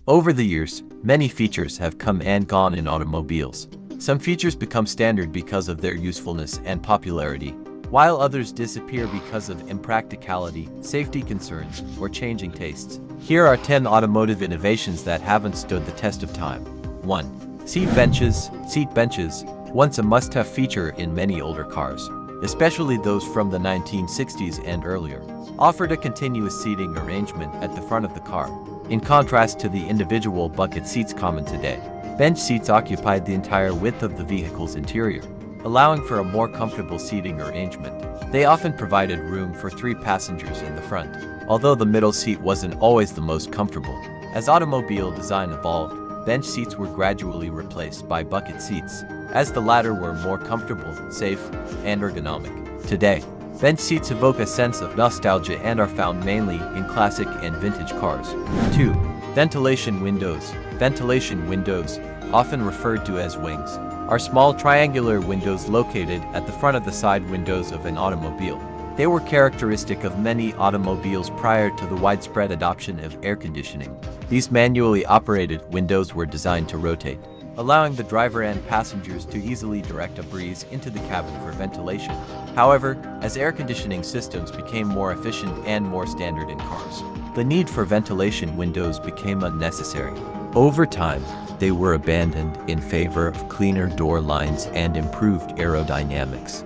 Over the years, many features have come and gone in automobiles. Some features become standard because of their usefulness and popularity, while others disappear because of impracticality, safety concerns, or changing tastes. Here are 10 automotive innovations that haven't stood the test of time. 1. Seat benches. Seat benches, once a must-have feature in many older cars, especially those from the 1960s and earlier, offered a continuous seating arrangement at the front of the car, in contrast to the individual bucket seats common today. Bench seats occupied the entire width of the vehicle's interior, allowing for a more comfortable seating arrangement. They often provided room for 3 passengers in the front, although the middle seat wasn't always the most comfortable. As automobile design evolved, bench seats were gradually replaced by bucket seats, as the latter were more comfortable, safe, and ergonomic. Today, bench seats evoke a sense of nostalgia and are found mainly in classic and vintage cars. 2. Ventilation windows. Ventilation windows, often referred to as wings, are small triangular windows located at the front of the side windows of an automobile. They were characteristic of many automobiles prior to the widespread adoption of air conditioning. These manually operated windows were designed to rotate, allowing the driver and passengers to easily direct a breeze into the cabin for ventilation. However, as air conditioning systems became more efficient and more standard in cars, the need for ventilation windows became unnecessary. Over time, they were abandoned in favor of cleaner door lines and improved aerodynamics.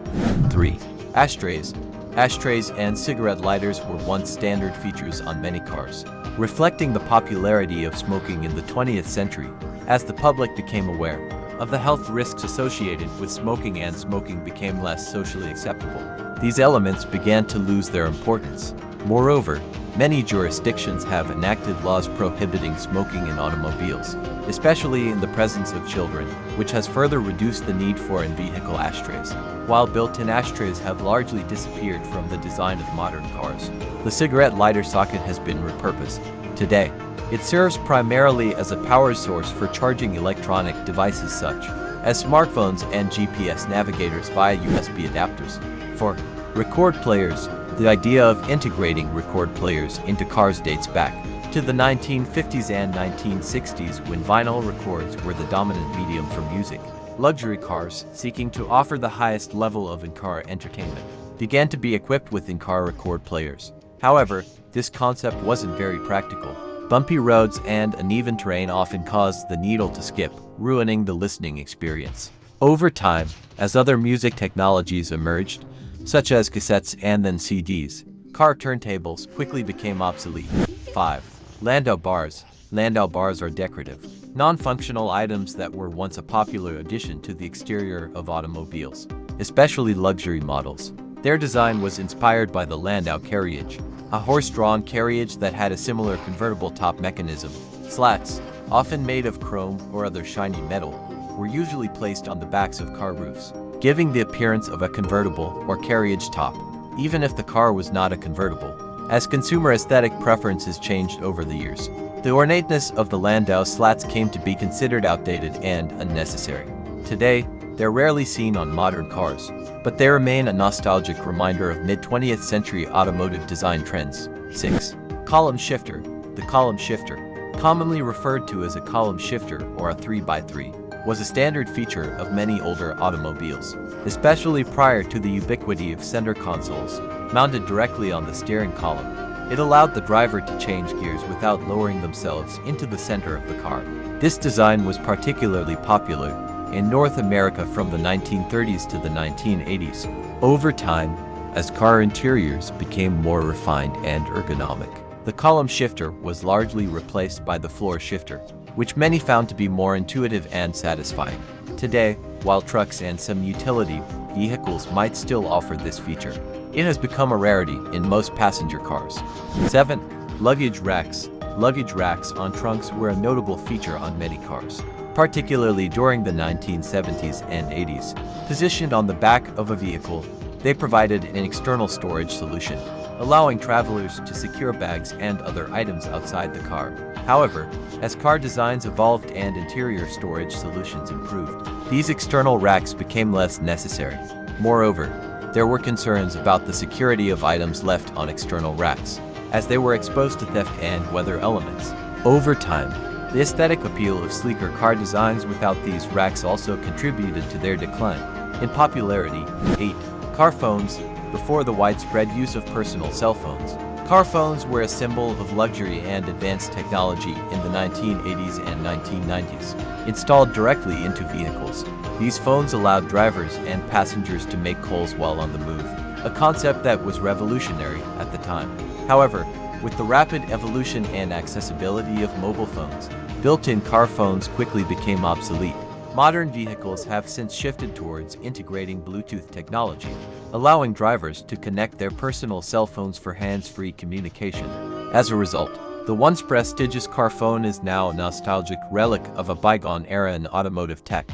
3. Ashtrays. Ashtrays and cigarette lighters were once standard features on many cars, reflecting the popularity of smoking in the 20th century. As the public became aware of the health risks associated with smoking and smoking became less socially acceptable, these elements began to lose their importance. Moreover, many jurisdictions have enacted laws prohibiting smoking in automobiles, especially in the presence of children, which has further reduced the need for in-vehicle ashtrays. While built-in ashtrays have largely disappeared from the design of modern cars, the cigarette lighter socket has been repurposed. Today, it serves primarily as a power source for charging electronic devices such as smartphones and GPS navigators via USB adapters. 4. Record players. The idea of integrating record players into cars dates back to the 1950s and 1960s when vinyl records were the dominant medium for music. Luxury cars, seeking to offer the highest level of in-car entertainment, began to be equipped with in-car record players. However, this concept wasn't very practical. Bumpy roads and uneven terrain often caused the needle to skip, ruining the listening experience. Over time, as other music technologies emerged, such as cassettes and then CDs, car turntables quickly became obsolete. 5. Landau bars. Landau bars are decorative, non-functional items that were once a popular addition to the exterior of automobiles, especially luxury models. Their design was inspired by the Landau carriage, a horse-drawn carriage that had a similar convertible top mechanism. Slats, often made of chrome or other shiny metal, were usually placed on the backs of car roofs, giving the appearance of a convertible or carriage top, even if the car was not a convertible. As consumer aesthetic preferences changed over the years, the ornateness of the Landau slats came to be considered outdated and unnecessary. Today, they're rarely seen on modern cars, but they remain a nostalgic reminder of mid-20th century automotive design trends. 6. Column shifter. The column shifter, commonly referred to as a column shifter or a 3x3, was a standard feature of many older automobiles, especially prior to the ubiquity of center consoles mounted directly on the steering column. It allowed the driver to change gears without lowering themselves into the center of the car. This design was particularly popular in North America from the 1930s to the 1980s. Over time, as car interiors became more refined and ergonomic, the column shifter was largely replaced by the floor shifter, which many found to be more intuitive and satisfying. Today, while trucks and some utility vehicles might still offer this feature, it has become a rarity in most passenger cars. 7. Luggage racks. Luggage racks on trunks were a notable feature on many cars, particularly during the 1970s and 80s. Positioned on the back of a vehicle, they provided an external storage solution, allowing travelers to secure bags and other items outside the car. However, as car designs evolved and interior storage solutions improved, these external racks became less necessary. Moreover, there were concerns about the security of items left on external racks, as they were exposed to theft and weather elements. Over time, The aesthetic appeal of sleeker car designs without these racks also contributed to their decline in popularity. 8. Car phones. Before the widespread use of personal cell phones, car phones were a symbol of luxury and advanced technology in the 1980s and 1990s. Installed directly into vehicles, these phones allowed drivers and passengers to make calls while on the move, a concept that was revolutionary at the time. However, with the rapid evolution and accessibility of mobile phones, built-in car phones quickly became obsolete. Modern vehicles have since shifted towards integrating Bluetooth technology, allowing drivers to connect their personal cell phones for hands-free communication. As a result, the once prestigious car phone is now a nostalgic relic of a bygone era in automotive tech.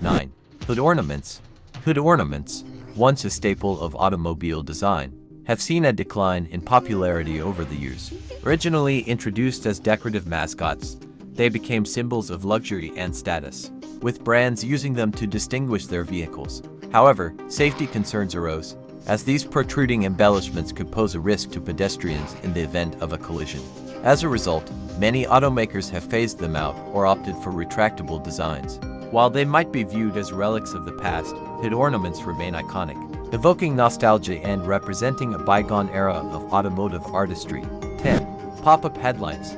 9. Hood ornaments. Hood ornaments, once a staple of automobile design, have seen a decline in popularity over the years. Originally introduced as decorative mascots, they became symbols of luxury and status, with brands using them to distinguish their vehicles. However, safety concerns arose, as these protruding embellishments could pose a risk to pedestrians in the event of a collision. As a result, many automakers have phased them out or opted for retractable designs. While they might be viewed as relics of the past, hood ornaments remain iconic, evoking nostalgia and representing a bygone era of automotive artistry. 10. Pop-up headlights.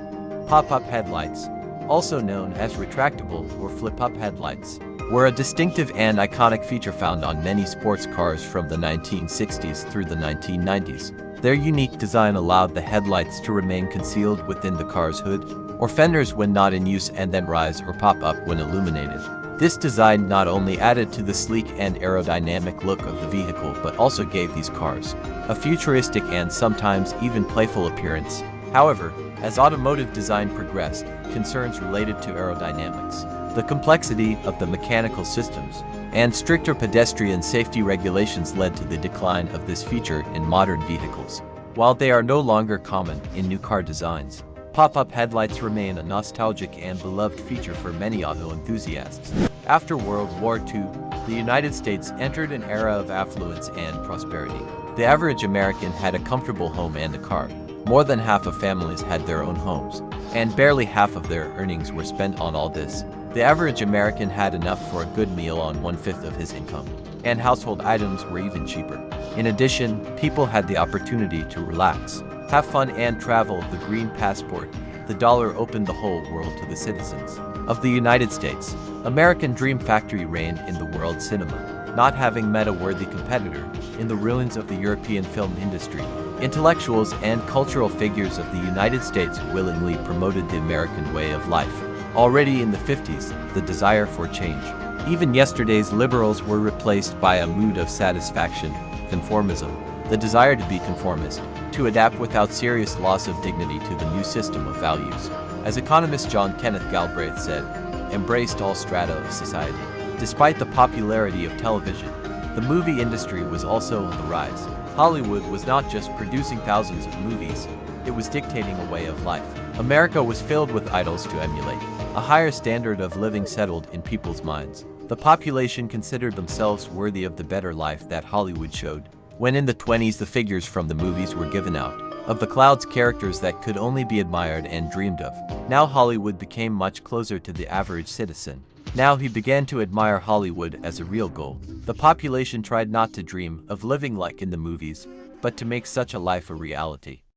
Pop-up headlights, also known as retractable or flip-up headlights, were a distinctive and iconic feature found on many sports cars from the 1960s through the 1990s. Their unique design allowed the headlights to remain concealed within the car's hood or fenders when not in use and then rise or pop up when illuminated. This design not only added to the sleek and aerodynamic look of the vehicle but also gave these cars a futuristic and sometimes even playful appearance. However, as automotive design progressed, concerns related to aerodynamics, the complexity of the mechanical systems, and stricter pedestrian safety regulations led to the decline of this feature in modern vehicles. While they are no longer common in new car designs, pop-up headlights remain a nostalgic and beloved feature for many auto enthusiasts. After World War II, the United States entered an era of affluence and prosperity. The average American had a comfortable home and a car. More than half of families had their own homes, and barely half of their earnings were spent on all this. The average American had enough for a good meal on 1/5 of his income, and household items were even cheaper. In addition, people had the opportunity to relax, have fun and travel. The green passport, the dollar opened the whole world to the citizens of the United States. American Dream Factory reigned in the world cinema, not having met a worthy competitor in the ruins of the European film industry. Intellectuals and cultural figures of the United States willingly promoted the American way of life. Already in the 50s, the desire for change. Even yesterday's liberals were replaced by a mood of satisfaction, conformism, the desire to be conformist, to adapt without serious loss of dignity to the new system of values. As economist John Kenneth Galbraith said, embraced all strata of society. Despite the popularity of television, the movie industry was also on the rise. Hollywood was not just producing thousands of movies, it was dictating a way of life. America was filled with idols to emulate. A higher standard of living settled in people's minds. The population considered themselves worthy of the better life that Hollywood showed. When in the 20s the figures from the movies were given out, of the clouds characters that could only be admired and dreamed of. Now Hollywood became much closer to the average citizen. Now he began to admire Hollywood as a real goal. The population tried not to dream of living like in the movies, but to make such a life a reality.